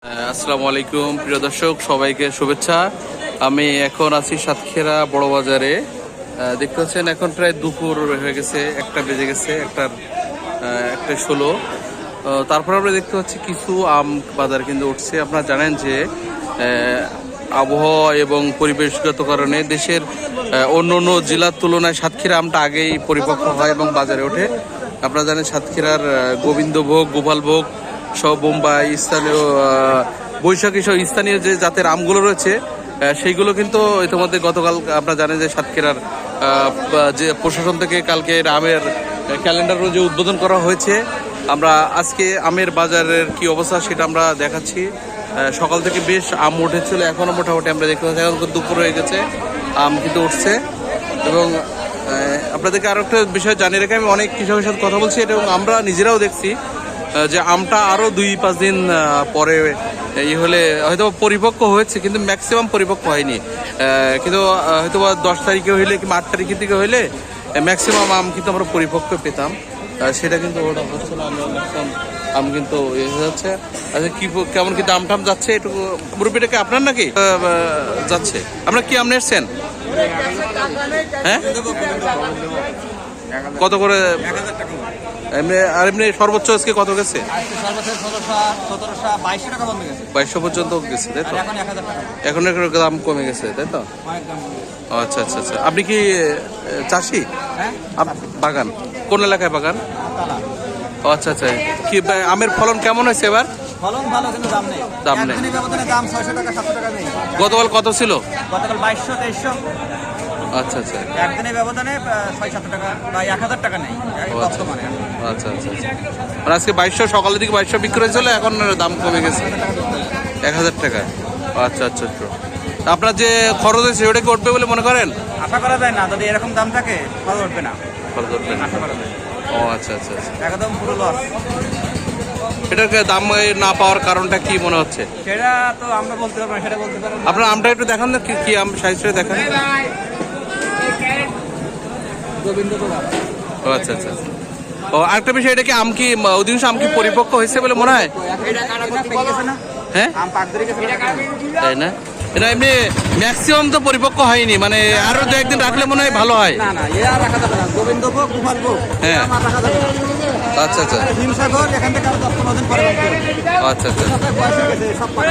আসসালামু আলাইকুম প্রিয় দর্শক, সবাইকে শুভেচ্ছা। আমি এখন আছি সাতক্ষীরা বড় বাজারে। দেখতে পাচ্ছেন এখন প্রায় দুপুর হয়ে গেছে, একটা বেজে গেছে, একটা 16। তারপর আমরা দেখতে পাচ্ছি কিছু আম বাজার কিন্তু উঠছে। আপনারা জানেন যে আবহাওয়া এবং পরিবেশগত কারণে দেশের অন্য অন্য জেলার তুলনায় সাতক্ষীরা আমটা আগেই পরিপক্ক হয় এবং বাজারে ওঠে। আপনারা জানেন সাতক্ষীরার গোবিন্দভোগ, গোপালভোগ সব, বোম্বাই, স্থানীয় বৈশাখী সহ স্থানীয় যে জাতের আমগুলো রয়েছে সেইগুলো কিন্তু ইতিমধ্যে গতকাল আপনারা জানেন যে সাতক্ষীরার যে প্রশাসন থেকে কালকে আমের ক্যালেন্ডার যে উদ্বোধন করা হয়েছে। আমরা আজকে আমের বাজারের কি অবস্থা সেটা আমরা দেখাচ্ছি। সকাল থেকে বেশ আম উঠেছিল, এখনও মোটামুটি আমরা দেখতে পাচ্ছি এখন দুপুর হয়ে গেছে, আম কিন্তু উঠছে। এবং আপনাদেরকে আরও একটা বিষয় জানিয়ে রেখে আমি অনেক কৃষকের সাথে কথা বলছি এবং আমরা নিজেরাও দেখছি যে আমটা আরও 2-5 দিন পরে হলে হয়তো পরিপক্ক হয়েছে, কিন্তু ম্যাক্সিমাম পরিপক্ক হয়নি। কিন্তু হয়তো 10 তারিখে হইলে কিংবা 8 তারিখের দিকে হইলে ম্যাক্সিমাম আম কিন্তু আমরা পরিপক্ক পেতাম, সেটা কিন্তু ওটা হচ্ছে না। আমরা ম্যাক্সিমাম আম কিন্তু যাচ্ছে। আচ্ছা, কেমন কি দাম টাম যাচ্ছে একটু মুরব্বিটাকে আপনার নাকি যাচ্ছে? আপনার কি আম নিয়েছেন? হ্যাঁ, কত করে? এমনি সর্বোচ্চ আজকে কত গেছে? 2200 পর্যন্ত গেছে, তাই তো? এখন একটু দাম কমে গেছে, তাই তো? আচ্ছা আচ্ছা আচ্ছা। আপনি কি চাষি? বাগান কোন এলাকায় বাগান? আচ্ছা আচ্ছা। কি আমের ফলন কেমন হয়েছে এবার? ফলন ভালো, কিন্তু দাম নেই। দাম নেই। দাম 600 টাকা 700 টাকা নেই। গতকাল কত ছিল? গতকাল 2200-2300। আচ্ছা আচ্ছা। একদিনের ব্যবধানে 600-700 টাকা বা 1000 টাকা নেই বর্তমানে। আচ্ছা আচ্ছা আচ্ছা। আর আজকে 2200, সকালের দিকে 2200 বিক্রি হয়েছিল, এখন দাম কমে গেছে 1000 টাকা। আচ্ছা আচ্ছা আচ্ছা। আপনার যে খরচ হয়েছে ওটা কি উঠবে বলে মনে করেন? আশা করা যায় না, যদি এরকম দাম থাকে খরচ উঠবে না। খরচ উঠবে না, আশা করা যায়। ও আচ্ছা আচ্ছা আচ্ছা। একদম পুরো লস। এটার দাম না পাওয়ার কারণটা কি মনে হচ্ছে? সেটা তো আমরা বলতে পারবো না, সেটা বলতে পারবো না। আপনার আমটা একটু দেখান না, কি আম সাইজটা দেখান। ও আচ্ছা আচ্ছা। ও আরেকটা বিষয়, এটা কি আম কি অধিকাংশ আম কি পরিপক্ক হয়েছে বলে মনে হয়? হ্যাঁ, তাই না? এটা এমনি ম্যাক্সিমাম তো পরিপক্ক হয়নি, মানে আরো 2-1 দিন রাখলে মনে হয় ভালো হয়। না না, এ আর রাখা যাবে না। গোবিন্দভোগ, গোপালভোগ, হ্যাঁ, রাখা যাবে না। আচ্ছা আচ্ছা। হিমসাগর এখান থেকে আরো 10-15 দিন পরে রাখতে হবে। আচ্ছা আচ্ছা। বয়স হয়ে গেছে সব পরে।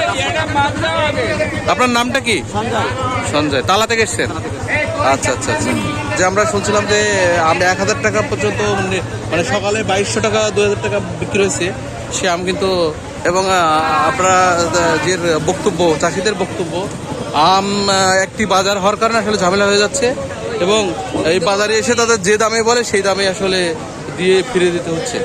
আপনার নামটা কি? সঞ্জয়। সঞ্জয়। তালা থেকে এসছেন? আচ্ছা আচ্ছা আচ্ছা। যে আমরা শুনছিলাম যে আম 1000 টাকা পর্যন্ত, মানে সকালে 2200 টাকা 2000 টাকা বিক্রি হয়েছে সে আম কিন্তু। এবং আপনারা যে বক্তব্য, চাষিদের বক্তব্য, আম একটি বাজার হওয়ার কারণে আসলে ঝামেলা হয়ে যাচ্ছে এবং এই বাজারে এসে তাদের যে দামে বলে সেই দামে আসলে দিয়ে ফিরে দিতে হচ্ছে।